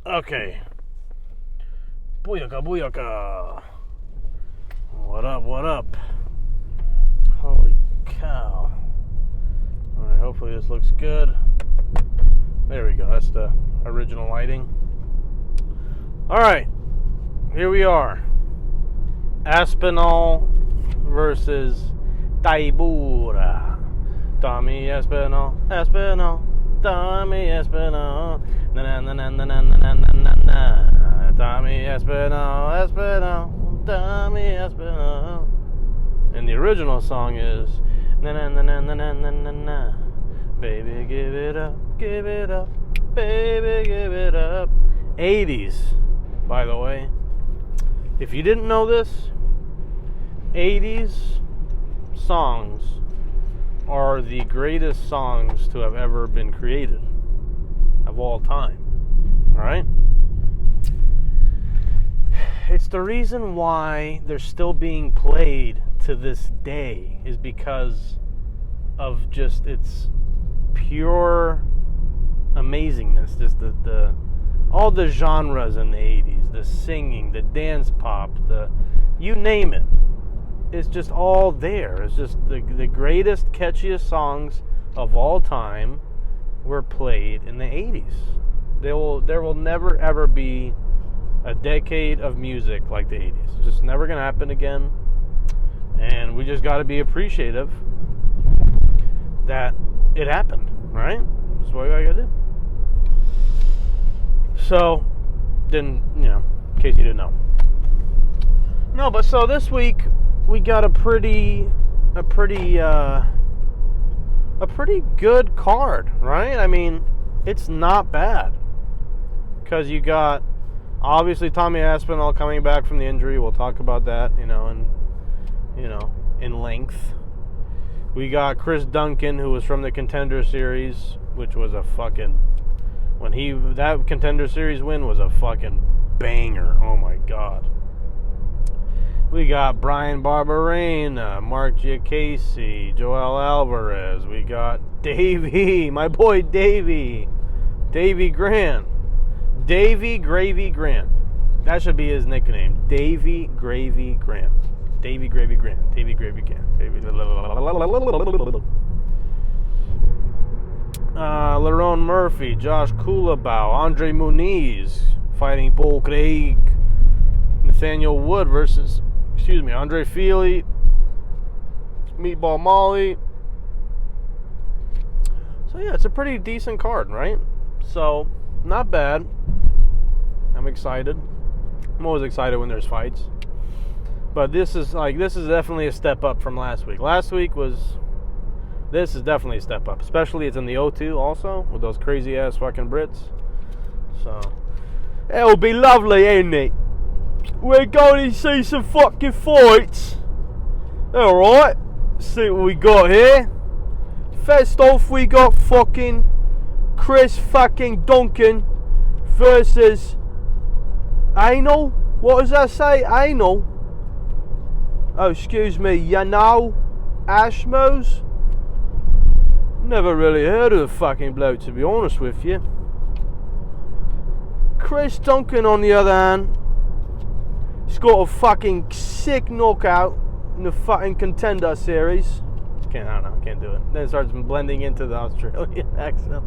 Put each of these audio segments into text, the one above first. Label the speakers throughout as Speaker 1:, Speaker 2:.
Speaker 1: Okay. Booyaka, booyaka. What up, what up? Holy cow. Alright, hopefully this looks good. There we go, that's the original lighting. Alright, here we are. Aspinall versus Tybura. Tommy Aspinall, Aspinall, Tommy Aspinall. Na na na na na na na na na. Tommy Aspinall, Aspinall, Tommy Aspinall. And the original song is na na na na na na na na na. Baby, give it up, baby, give it up. 80s, by the way. If you didn't know this, 80s songs are the greatest songs to have ever been created of all time. Alright? It's the reason why they're still being played to this day is because of just its pure amazingness. Just the all the genres in the 80s, the singing, the dance pop, the you name it. It's just all there. It's just the greatest, catchiest songs of all time were played in the 80s. There will never, ever be a decade of music like the 80s. It's just never going to happen again. And we just got to be appreciative that it happened, right? That's what I got to do. So, in case you didn't know. No, but so this week we got a pretty good card, right? I mean, it's not bad. Because you got, obviously, Tommy Aspinall coming back from the injury. We'll talk about that, in length. We got Chris Duncan, who was from the Contender Series, which was a fucking, that Contender Series win was a fucking banger. Oh my God. We got Brian Barberena, Mark Giacchese, Joel Alvarez. We got Davey, my boy Davey Grant. Davey Gravy Grant. That should be his nickname. Davey Gravy Grant. Davey Gravy Grant. Davey Gravy Grant. Lerone Murphy, Josh Kulabau, Andre Muniz fighting Paul Craig. Nathaniel Wood versus Andre Feely, Meatball Molly. So yeah, it's a pretty decent card, right? So, not bad. I'm excited. I'm always excited when there's fights. But this is definitely a step up from last week. This is definitely a step up. Especially it's in the O2 also, with those crazy ass fucking Brits. So, it'll be lovely, ain't it? We're going to see some fucking fights. Alright. See what we got here. First off, we got fucking Chris fucking Duncan versus Anal. What does that say? Anal. Oh, excuse me. Ashmos. Never really heard of the fucking bloke, to be honest with you. Chris Duncan, on the other hand, he's got a fucking sick knockout in the fucking Contender Series. I don't know, can't do it. Then it starts blending into the Australian accent.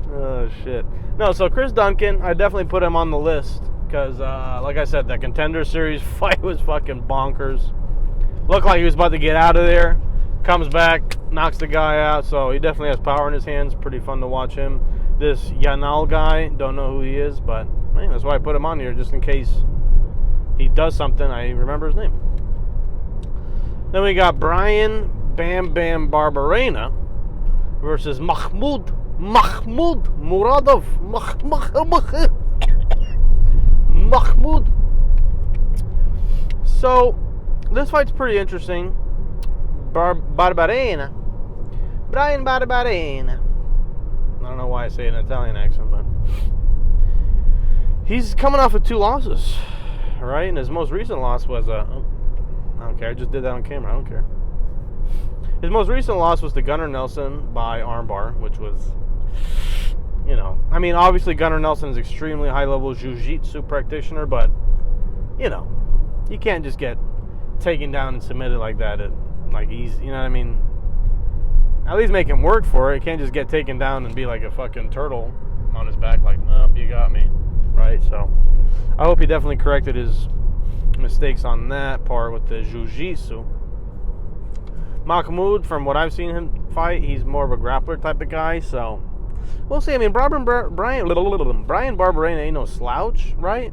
Speaker 1: Oh, shit. No, so Chris Duncan, I definitely put him on the list. Because, like I said, that Contender Series fight was fucking bonkers. Looked like he was about to get out of there. Comes back, knocks the guy out. So he definitely has power in his hands. Pretty fun to watch him. This Yanal guy, don't know who he is, but man, that's why I put him on here, just in case he does something, I remember his name. Then we got Brian Bam Bam Barberena versus Mahmoud Muradov. Mahmoud. So, this fight's pretty interesting. Barberena. Brian Barberena. I don't know why I say an Italian accent, but he's coming off of 2 losses, right? And his most recent loss was I don't care. I just did that on camera. I don't care. His most recent loss was to Gunnar Nelson by armbar, which was you know, I mean, obviously Gunnar Nelson is extremely high-level jiu-jitsu practitioner, but, you know, you can't just get taken down and submitted like that like easy, you know what I mean? At least make him work for it. You can't just get taken down and be like a fucking turtle on his back like, nope, you got me, right? So I hope he definitely corrected his mistakes on that part with the jiu-jitsu. Mahmoud, from what I've seen him fight, he's more of a grappler type of guy, so we'll see. I mean, Brian Barberena ain't no slouch, right?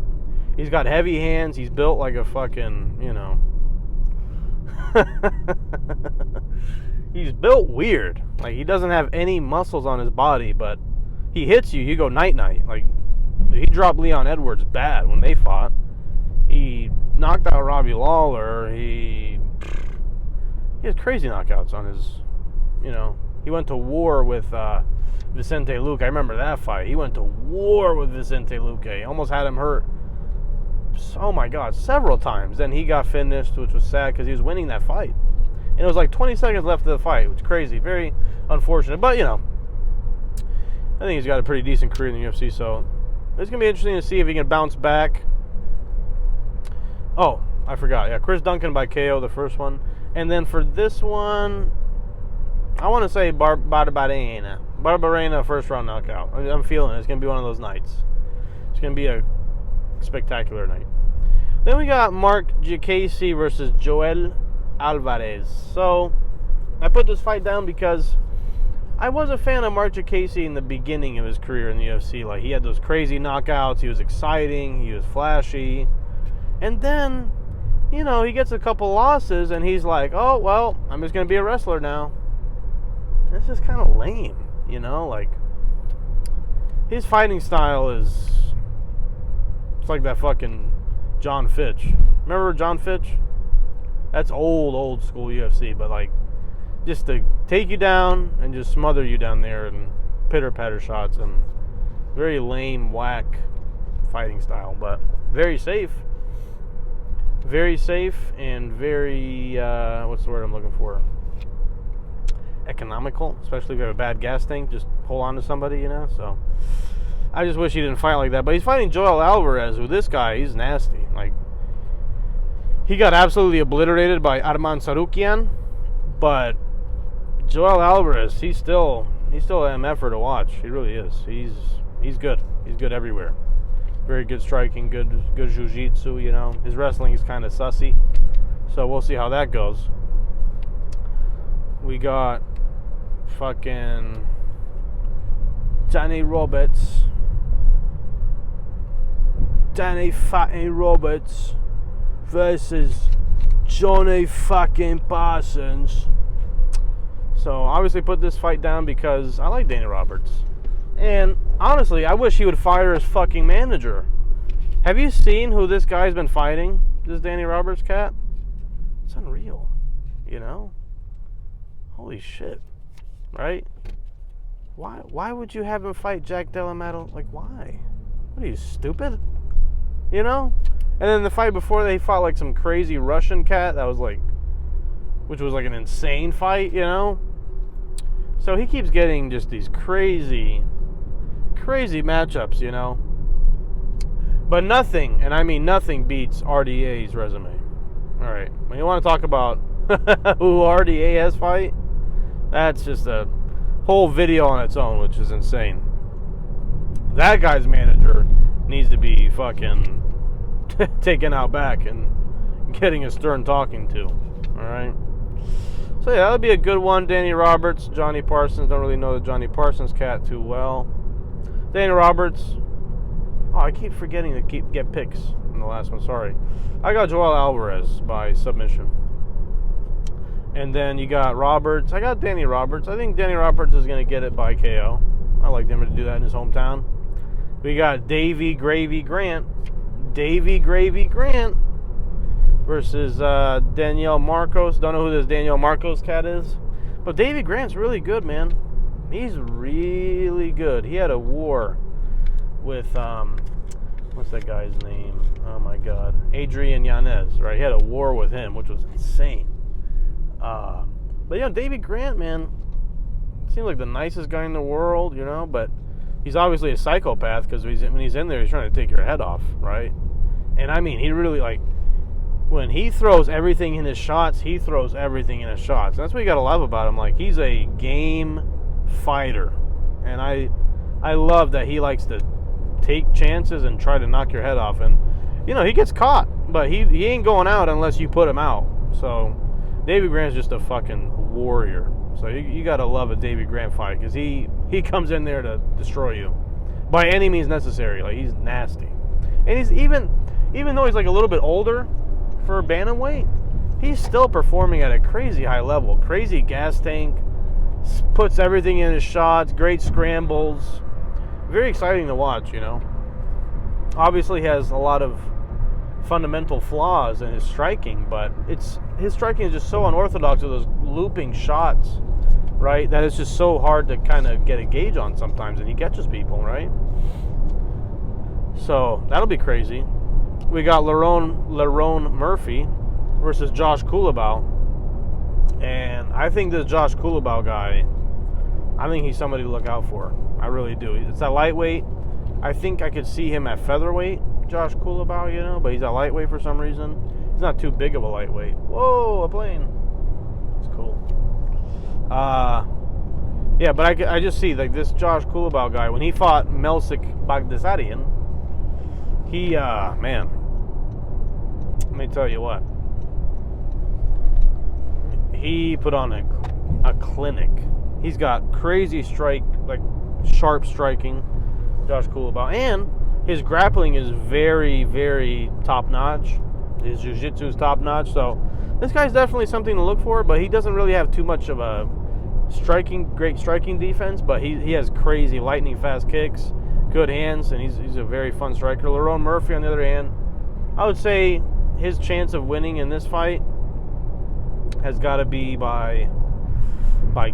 Speaker 1: He's got heavy hands. He's built like a fucking, you know. He's built weird. Like, he doesn't have any muscles on his body, but he hits you, you go night-night. Like, he dropped Leon Edwards bad when they fought. He knocked out Robbie Lawler. He has crazy knockouts on his, you know. He went to war with Vicente Luque. I remember that fight. He went to war with Vicente Luque. Almost had him hurt. Oh my God, several times. Then he got finished, which was sad because he was winning that fight. And it was like 20 seconds left of the fight, which is crazy. Very unfortunate. But, you know, I think he's got a pretty decent career in the UFC, so it's going to be interesting to see if he can bounce back. Oh, I forgot. Yeah, Chris Duncan by KO, the first one. And then for this one, I want to say Barberena. Barberena first round knockout. I'm feeling it. It's going to be one of those nights. It's going to be a spectacular night. Then we got Mark Diakiese versus Joel Alvarez. So I put this fight down because I was a fan of Mark Diakiese in the beginning of his career in the UFC. Like, he had those crazy knockouts. He was exciting. He was flashy. And then, you know, he gets a couple losses and he's like, oh, well, I'm just going to be a wrestler now. That's just kind of lame, you know? Like, his fighting style is, it's like that fucking John Fitch. Remember John Fitch? That's old school UFC, but like, just to take you down and just smother you down there and pitter-patter shots and very lame, whack fighting style, but very safe. Very safe and very, what's the word I'm looking for? Economical, especially if you have a bad gas tank. Just hold on to somebody, you know? So I just wish he didn't fight like that. But he's fighting Joel Alvarez, who this guy, he's nasty. Like, he got absolutely obliterated by Arman Sarukian, but Joel Alvarez, he's still an MF-er to watch. He really is. He's good. He's good everywhere. Very good striking, good jiu-jitsu, you know. His wrestling is kind of sussy. So we'll see how that goes. We got fucking Danny Roberts versus Johnny fucking Parsons. So obviously put this fight down because I like Danny Roberts. And honestly, I wish he would fire his fucking manager. Have you seen who this guy's been fighting? This Danny Roberts cat? It's unreal. You know? Holy shit. Right? Why would you have him fight Jack Della Maddalena? Like, why? What are you, stupid? You know? And then the fight before, they fought like some crazy Russian cat that was like, which was like an insane fight, you know? So he keeps getting just these crazy matchups, you know? But nothing, and I mean nothing, beats RDA's resume. Alright, when you want to talk about who RDA has fight, that's just a whole video on its own, which is insane. That guy's manager needs to be fucking taken out back and getting a stern talking to. Alright? So yeah, that would be a good one. Danny Roberts, Johnny Parsons. Don't really know the Johnny Parsons cat too well. Danny Roberts. Oh, I keep forgetting to get picks in the last one. Sorry. I got Joel Alvarez by submission. And then you got Roberts. I got Danny Roberts. I think Danny Roberts is going to get it by KO. I like him to do that in his hometown. We got Davey Gravy Grant. Davey Gravy Grant versus Danielle Marcos. Don't know who this Danielle Marcos cat is. But Davey Grant's really good, man. He's really good. He had a war with, what's that guy's name? Oh, my God. Adrian Yanez, right? He had a war with him, which was insane. But, yeah, Davey Grant, man, seems like the nicest guy in the world, you know, but he's obviously a psychopath because when he's in there, he's trying to take your head off, right? And I mean, he really, like, when he throws everything in his shots, he throws everything in his shots. That's what you got to love about him. Like, he's a game fighter. And I love that he likes to take chances and try to knock your head off. And, you know, he gets caught, but he ain't going out unless you put him out. So, Davy Grant's just a fucking warrior. So, you got to love a Davy Grant fight because he comes in there to destroy you by any means necessary. Like, he's nasty. And he's even though he's like a little bit older for bantamweight, he's still performing at a crazy high level. Crazy gas tank, puts everything in his shots, great scrambles. Very exciting to watch, you know. Obviously has a lot of fundamental flaws in his striking, but his striking is just so unorthodox with those looping shots, right? That it's just so hard to kind of get a gauge on sometimes, and he catches people, right? So that'll be crazy. We got Lerone Murphy versus Josh Culibao. And I think this Josh Culibao guy, I think he's somebody to look out for. I really do. It's that lightweight. I think I could see him at featherweight, Josh Culibao, you know, but he's at lightweight for some reason. He's not too big of a lightweight. Whoa, a plane. It's cool. Yeah, but I just see, like, this Josh Culibao guy, when he fought Melsik Bagdasaryan, he, man, let me tell you what. He put on a clinic. He's got crazy strike, like sharp striking, Josh Culibao. And his grappling is very, very top-notch. His jiu-jitsu is top-notch. So this guy's definitely something to look for, but he doesn't really have too much of a great striking defense, but he has crazy lightning-fast kicks, good hands, and he's a very fun striker. Lerone Murphy, on the other hand, I would say his chance of winning in this fight has got to be by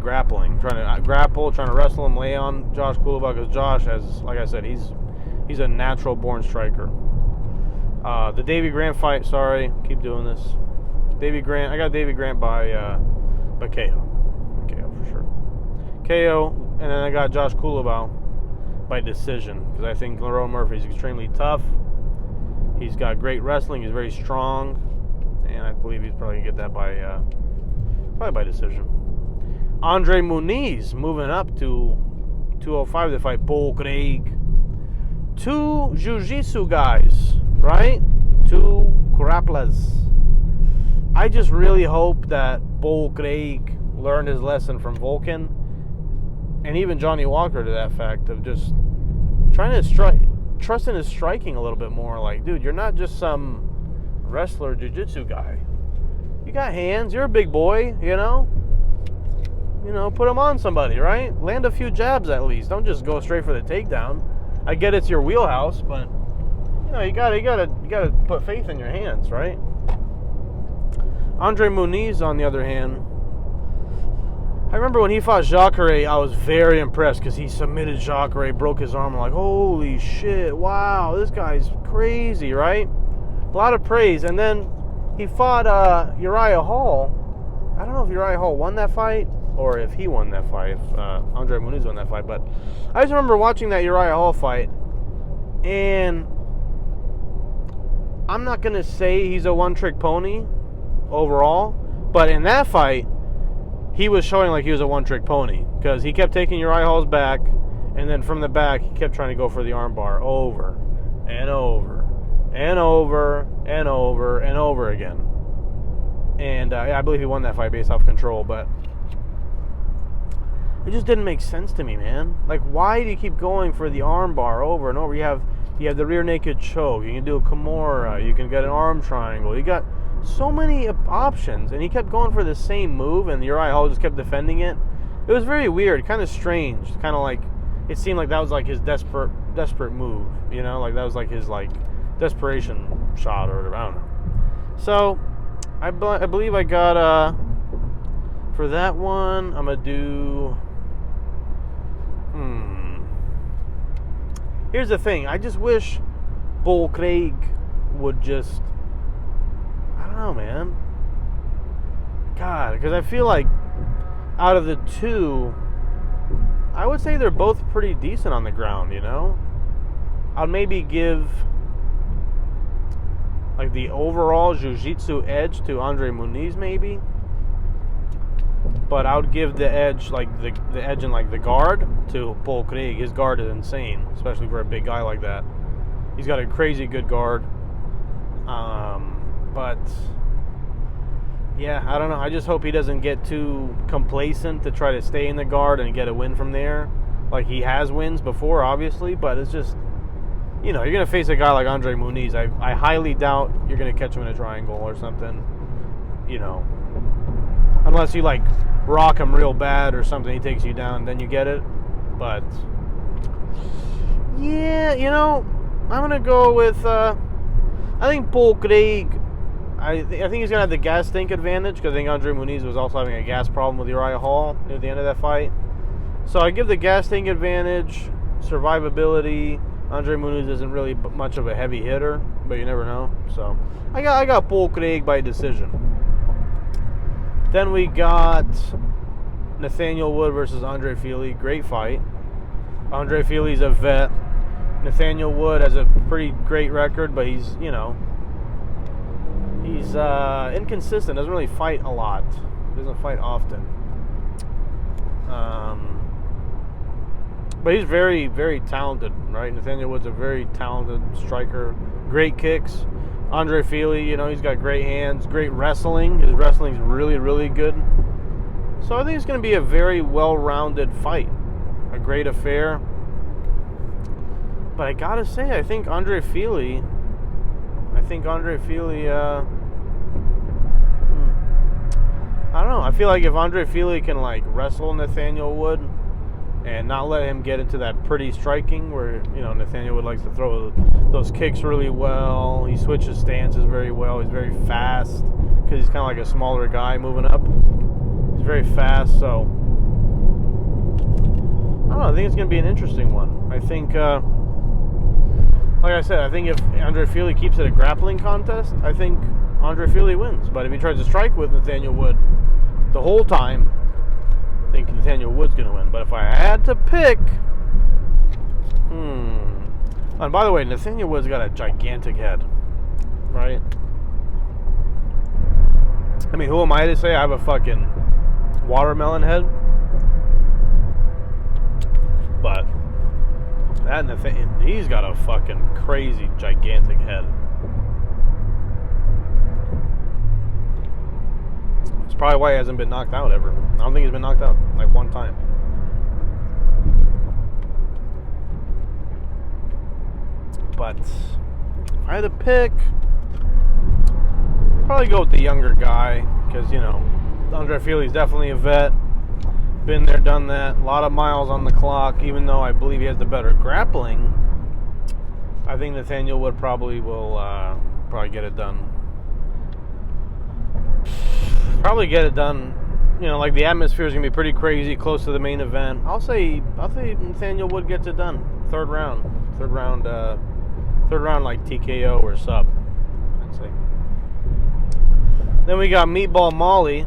Speaker 1: grappling, trying to wrestle him, lay on Josh Culibao, because Josh has, like I said, he's a natural born striker. The Davy Grant fight, sorry, keep doing this. Davy Grant, I got Davy Grant by KO for sure. KO, and then I got Josh Culibao by decision, because I think Lerone Murphy is extremely tough. He's got great wrestling. He's very strong, and I believe he's probably gonna get that probably by decision. Andre Muniz moving up to 205 to fight Bull Craig. Two jiu-jitsu guys, right? Two grapplers. I just really hope that Bull Craig learned his lesson from Volkan, and even Johnny Walker, to that fact, of just trying to trust in his striking a little bit more. Like, dude, you're not just some wrestler jiu-jitsu guy. You got hands. You're a big boy, you know? You know, put them on somebody, right? Land a few jabs at least. Don't just go straight for the takedown. I get it's your wheelhouse, but you know, you gotta put faith in your hands, right? Andre Muniz, on the other hand, I remember when he fought Jacare, I was very impressed because he submitted Jacare, broke his arm. I'm like, holy shit, wow, this guy's crazy, right? A lot of praise. And then he fought Uriah Hall. I don't know if Uriah Hall won that fight or if he won that fight, if Andre Muniz won that fight. But I just remember watching that Uriah Hall fight, and I'm not going to say he's a one-trick pony overall, but in that fight, he was showing like he was a one-trick pony because he kept taking Uriah Hall's back, and then from the back, he kept trying to go for the armbar over and over and over and over and over again. And I believe he won that fight based off control, but it just didn't make sense to me, man. Like, why do you keep going for the armbar over and over? You have the rear naked choke. You can do a Kimura. You can get an arm triangle. You got so many options, and he kept going for the same move, and Uriah Hall just kept defending it. It was very weird, kind of strange, kind of like it seemed like that was like his desperate move, you know, like that was like his like desperation shot or whatever. I don't know. So I believe I got for that one I'm gonna do. Here's the thing. I just wish Bull Craig would just. I don't know, man. God, because I feel like out of the two, I would say they're both pretty decent on the ground, you know? I'd maybe give like the overall jiu-jitsu edge to Andre Muniz, maybe. But I would give the edge, like the edge in like the guard, to Paul Craig. His guard is insane, especially for a big guy like that. He's got a crazy good guard. But yeah, I don't know. I just hope he doesn't get too complacent to try to stay in the guard and get a win from there. Like, he has wins before, obviously, but it's just, you know, you're going to face a guy like Andre Muniz. I highly doubt you're going to catch him in a triangle or something, you know. Unless you, like, rock him real bad or something, he takes you down, then you get it. But, yeah, you know, I'm going to go with, I think Paul Craig, I think he's going to have the gas tank advantage, because I think Andre Muniz was also having a gas problem with Uriah Hall near the end of that fight. So I give the gas tank advantage, survivability. Andre Muniz isn't really much of a heavy hitter, but you never know. So I got Paul Craig by decision. Then we got Nathaniel Wood versus Andre Fili. Great fight. Andre Fili's a vet. Nathaniel Wood has a pretty great record, but he's, you know, he's inconsistent. Doesn't really fight a lot. Doesn't fight often. But he's very, very talented, right? Nathaniel Wood's a very talented striker. Great kicks. Andre Fili, you know, he's got great hands, great wrestling. His wrestling's really, really good. So I think it's going to be a very well-rounded fight. A great affair. But I gotta say, I think Andre Fili, I don't know. I feel like if Andre Fili can, like, wrestle Nathaniel Wood and not let him get into that pretty striking where, you know, Nathaniel Wood likes to throw those kicks really well. He switches stances very well. He's very fast because he's kind of like a smaller guy moving up. He's very fast, so I don't know. I think it's going to be an interesting one. I think, like I said, I think if Andre Fili keeps it a grappling contest, I think Andre Fili wins. But if he tries to strike with Nathaniel Wood the whole time, I think Nathaniel Wood's going to win. But if I had to pick, and by the way, Nathaniel Wood's got a gigantic head, right? I mean, who am I to say I have a fucking watermelon head? But that Nathaniel, he's got a fucking crazy, gigantic head. It's probably why he hasn't been knocked out ever. I don't think he's been knocked out, like, one time. But if I had to pick, probably go with the younger guy, because, you know, Andre Fili's definitely a vet. Been there, done that. A lot of miles on the clock, even though I believe he has the better grappling. I think Nathaniel Wood probably will get it done. Probably get it done. You know, like, the atmosphere is gonna be pretty crazy, close to the main event. I'll say Nathaniel Wood gets it done. Third round, like TKO or sub, I'd say. Then we got Meatball Molly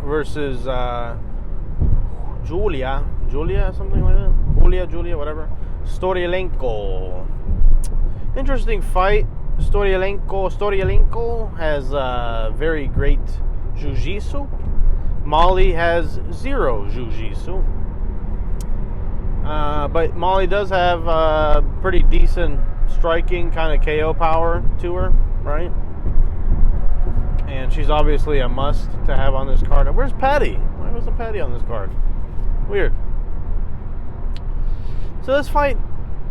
Speaker 1: versus Julia, something like that. Julia, whatever. Storyalenko. Interesting fight. Storyalenko has very great jiu-jitsu. Molly has zero jiu-jitsu. But Molly does have pretty decent striking, kind of KO power to her, right? And she's obviously a must to have on this card. Where's Patty? Why wasn't Patty on this card? Weird. So this fight,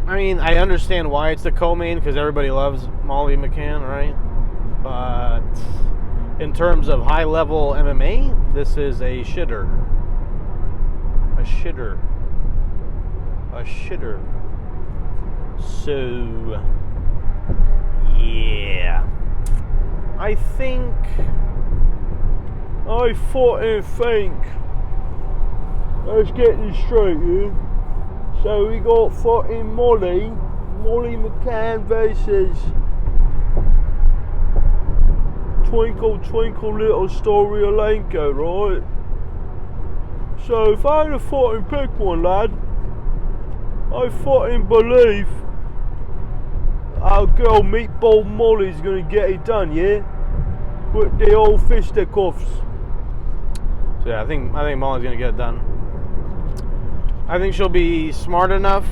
Speaker 1: I mean, I understand why it's the co-main, because everybody loves Molly McCann, right? But in terms of high-level MMA, this is a shitter. So, yeah. I think, let's get this straight here. So we got fucking Molly McCann versus Twinkle Twinkle Little Storyalenko, right? So if I had to fucking pick one, lad, I fucking believe our girl Meatball Molly's gonna get it done, yeah? With the old fisticuffs. So yeah, I think Molly's gonna get it done. I think she'll be smart enough,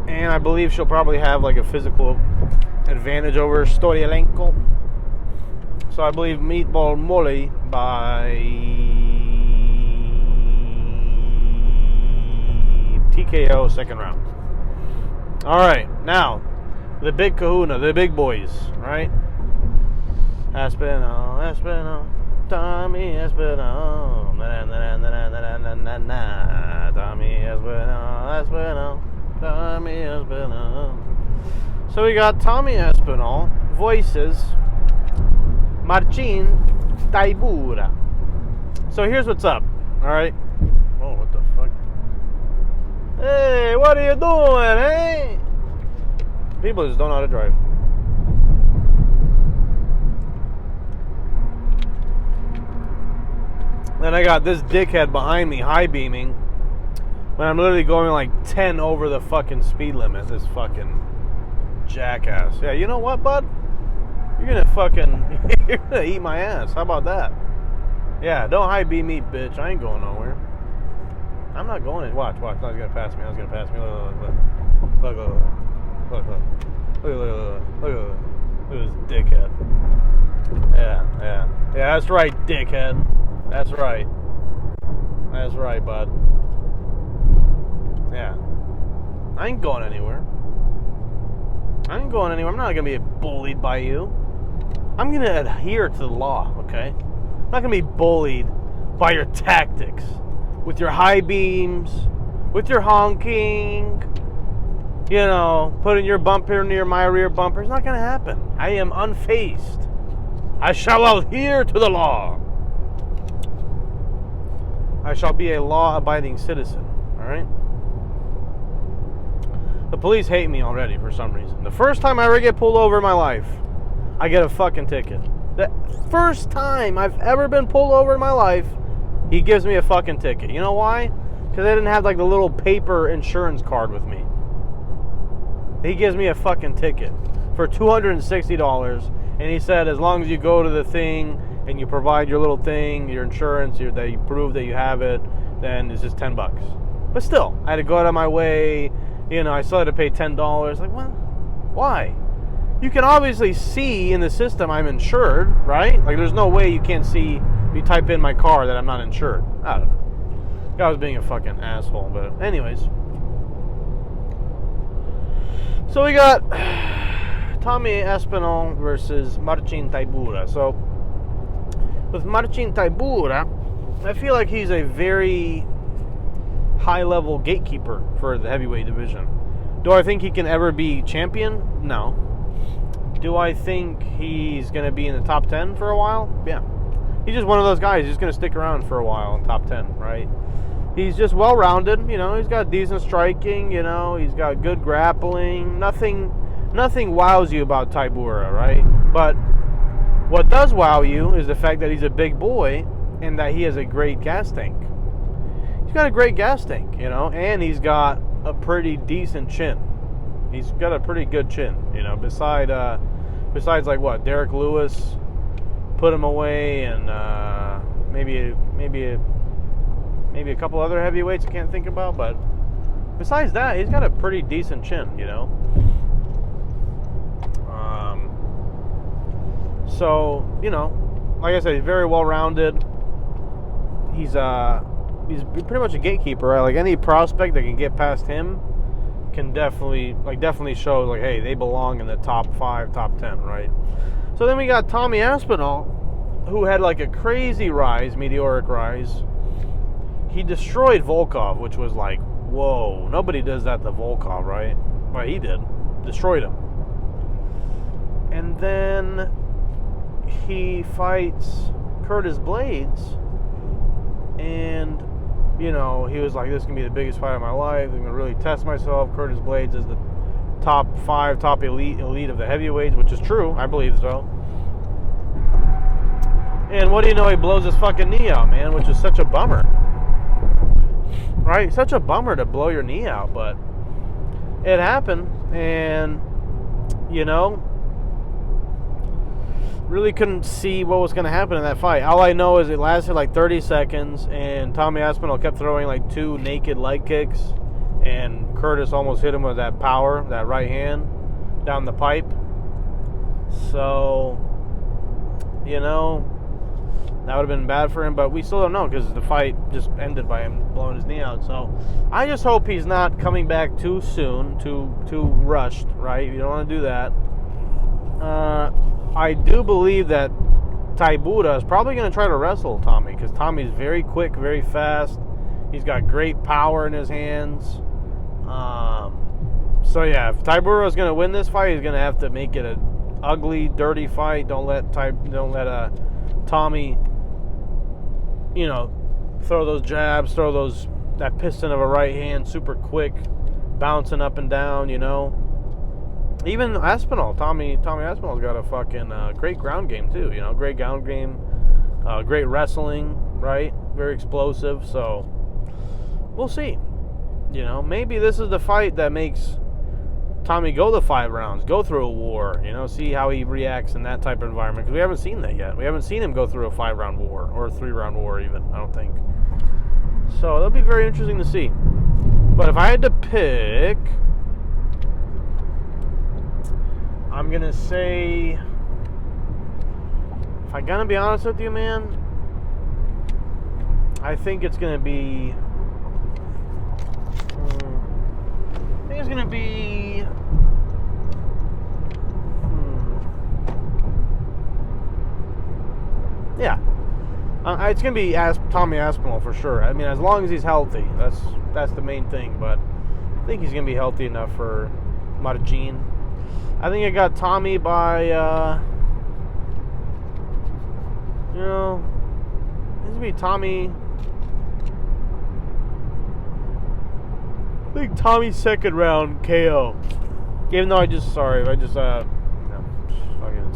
Speaker 1: and I believe she'll probably have like a physical advantage over Storyalenko. So I believe Meatball Molly by TKO second round. Alright, now the big kahuna, the big boys, right? Aspinall, Tommy Aspinall, Tommy Aspinall, Tommy Aspinall. So we got Tommy Aspinall voices Marcin Tybura. So here's what's up, alright? Oh, what the fuck? Hey, what are you doing, eh? People just don't know how to drive. Then I got this dickhead behind me high beaming when I'm literally going like 10 over the fucking speed limit. This fucking jackass. Yeah, you know what, bud? You're gonna eat my ass. How about that? Yeah, don't high beam me, bitch. I ain't going nowhere. I'm not going. Watch. No, he's gonna pass me. Look at this dickhead. Yeah. That's right, dickhead. That's right, bud. Yeah. I ain't going anywhere. I'm not gonna be bullied by you. I'm gonna adhere to the law, okay? I'm not gonna be bullied by your tactics. With your high beams, with your honking, you know, putting your bumper near my rear bumper. It's not gonna happen. I am unfazed. I shall adhere to the law. I shall be a law-abiding citizen, alright? The police hate me already for some reason. The first time I ever get pulled over in my life, I get a fucking ticket. The first time I've ever been pulled over in my life, he gives me a fucking ticket. You know why? Because I didn't have like the little paper insurance card with me. He gives me a fucking ticket for $260, and he said as long as you go to the thing and you provide your little thing, your insurance, that you prove that you have it, then it's just $10. But still, I had to go out of my way. You know, I still had to pay $10. Like, well, why? You can obviously see in the system I'm insured, right? Like, there's no way you can't see if you type in my car that I'm not insured. I don't know. Guy was being a fucking asshole, but anyways. So we got Tommy Aspinall versus Marcin Tybura. So with Marcin Tybura, I feel like he's a very high-level gatekeeper for the heavyweight division. Do I think he can ever be champion? No. Do I think he's going to be in the top 10 for a while? Yeah. He's just one of those guys who's going to stick around for a while in top 10, right? He's just well-rounded, you know. He's got decent striking, you know. He's got good grappling. Nothing wows you about Tybura, right? But what does wow you is the fact that he's a big boy and that he has a great gas tank. He's got a great gas tank, you know, and he's got a pretty decent chin. He's got a pretty good chin, you know, besides like what, Derek Lewis put him away, and maybe a couple other heavyweights I can't think about, but besides that, he's got a pretty decent chin, you know. So, you know, like I said, he's very well-rounded. He's pretty much a gatekeeper, right? Like, any prospect that can get past him can definitely show, like, hey, they belong in the top 5, top 10, right? So then we got Tommy Aspinall, who had like a crazy rise, meteoric rise. He destroyed Volkov, which was like, whoa, nobody does that to Volkov, right? But he did. Destroyed him. And then he fights Curtis Blades, and you know, he was like, this is going to be the biggest fight of my life. I'm going to really test myself. Curtis Blades is the top 5, top elite of the heavyweights, which is true. I believe so. And what do you know? He blows his fucking knee out, man, which is such a bummer. Right? Such a bummer to blow your knee out, but it happened, and really couldn't see what was going to happen in that fight. All I know is it lasted like 30 seconds, and Tommy Aspinall kept throwing like 2 naked leg kicks, and Curtis almost hit him with that power, that right hand, down the pipe. So, that would have been bad for him, but we still don't know because the fight just ended by him blowing his knee out. So I just hope he's not coming back too soon, too rushed, right? You don't want to do that. I do believe that Tybura is probably going to try to wrestle Tommy because Tommy's very quick, very fast. He's got great power in his hands. So yeah, if Tybura is going to win this fight, he's going to have to make it an ugly, dirty fight. Don't let Tommy, throw those jabs, that piston of a right hand super quick, bouncing up and down, Even Aspinall, Tommy Aspinall's got a fucking great ground game too, great ground game, great wrestling, right? Very explosive, so we'll see. Maybe this is the fight that makes Tommy go the 5 rounds, go through a war, see how he reacts in that type of environment, because we haven't seen that yet. We haven't seen him go through a 5-round war, or a 3-round war even, I don't think. So that'll be very interesting to see. But if I had to pick, I'm going to say, if I'm going to be honest with you, man, I think it's going to be, it's going to be, yeah, it's going to be Tommy Aspinall for sure. I mean, as long as he's healthy, that's the main thing. But I think he's going to be healthy enough for Margin. I think I got Tommy by, it's going to be Tommy. I think Tommy's 2nd round KO. Even though it's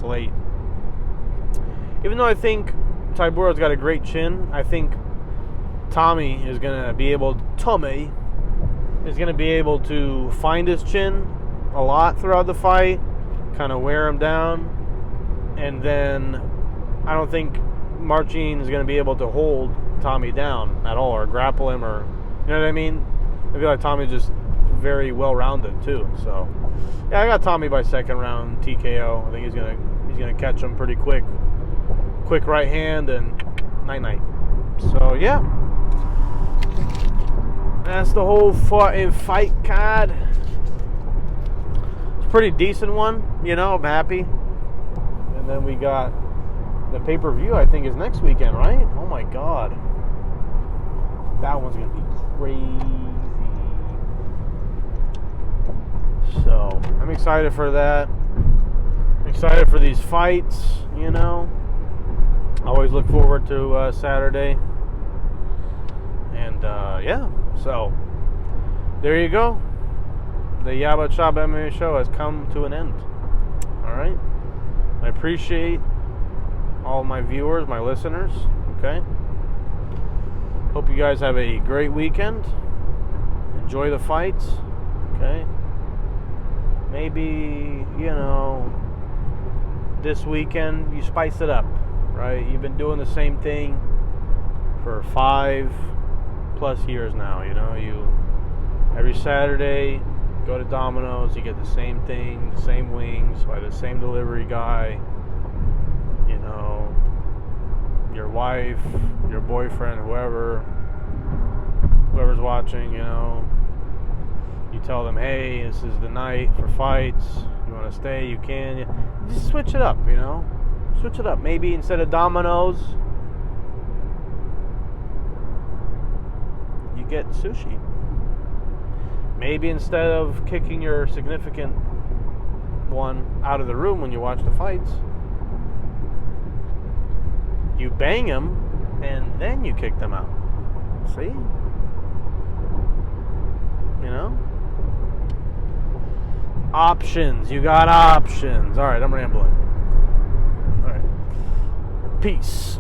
Speaker 1: late. Even though I think Tybura's got a great chin, I think Tommy is going to be able to find his chin a lot throughout the fight, kind of wear him down, and then I don't think Marcin is going to be able to hold Tommy down at all, or grapple him, or, you know what I mean? I feel like Tommy's just very well-rounded too. So, yeah, I got Tommy by 2nd round TKO. I think he's gonna catch him pretty quick right hand, and night. So yeah, that's the whole fight card. It's a pretty decent one, I'm happy. And then we got the pay-per-view. I think is next weekend, right? Oh my god, that one's gonna be crazy. So I'm excited for that. I'm excited for these fights, I always look forward to Saturday. And yeah, so there you go. The YabaChaba MMA show has come to an end. Alright? I appreciate all my viewers, my listeners. Okay? Hope you guys have a great weekend. Enjoy the fights. Okay? Maybe, this weekend you spice it up, right? You've been doing the same thing for 5+ years now, you every Saturday go to Domino's, you get the same thing, the same wings by the same delivery guy, your wife, your boyfriend, whoever's watching, you tell them, hey, this is the night for fights. You want to stay, you can. Just switch it up, Switch it up. Maybe instead of Domino's, you get sushi. Maybe instead of kicking your significant one out of the room when you watch the fights, you bang them and then you kick them out. See? Options. You got options. All right, I'm rambling. All right. Peace.